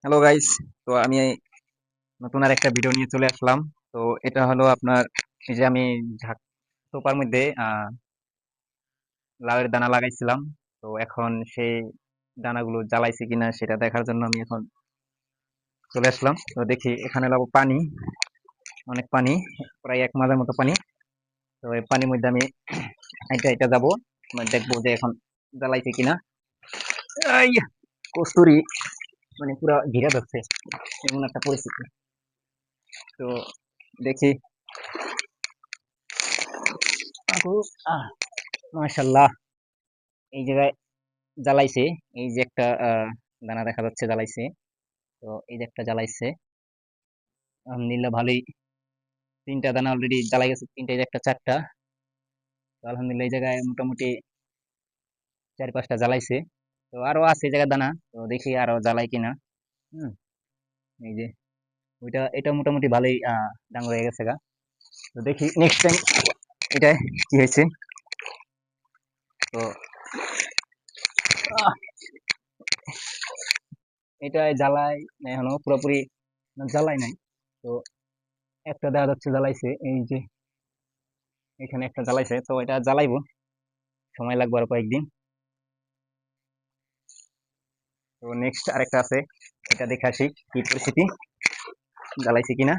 Hello guys. তো আমি নতুন আর একটা ভিডিও নিয়ে চলে আসলাম। তো এটা হলো আপনার এই যে আমি ঝাক সোপার মধ্যে লাউয়ের দানা লাগাইছিলাম। তো এখন সেই দানাগুলো জ্বালাইছে কিনা সেটা দেখার জন্য আমি এখন চলে আসলাম। তো দেখি এখানে লাভ পানি, অনেক পানি, প্রায় 1 মাসের মতো পানি। তো এই পানির মধ্যে আমি এটা এটা যাবো, দেখবো যে এখন জ্বালাইছে কিনা। এই কস্তুরি মানে পুরো ঘিরে ধরছে, এমন একটা পরিস্থিতি। তো দেখি। আপু, মাশাল্লাহ, এই জায়গায় জ্বালাইছে। এই যে একটা দানা দেখা যাচ্ছে জ্বালাইছে। তো এই যে একটা জ্বালাইছে, আলহামদুলিল্লাহ ভালোই। 3টা দানা অলরেডি জ্বালাই গেছে, 3টা, এই যে একটা 4টা। তো আলহামদুলিল্লাহ এই জায়গায় মোটামুটি 4-5টা জ্বালাইছে। তো আরো আছে এই জায়গায় দানা, তো দেখি আরো জ্বালাই কিনা। হম, এই যে ওইটা, এটা মোটামুটি ভালোই ডাঙর হয়ে গেছে গা। তো দেখি নেক্সট টাইম এটা কি হয়েছে। তো আহ, এটা জ্বালাই না এখনো পুরোপুরি, জ্বালাই নাই। তো একটা দেখা যাচ্ছে জ্বালাইছে, এই যে এখানে একটা জ্বালাইছে। তো এটা জ্বালাইবো, সময় লাগবে আরো কয়েকদিন। তো নেক্সট আরেকটা আছে, এটা দেখে আসি কি পরিস্থিতি, জ্বালাইছে কিনা।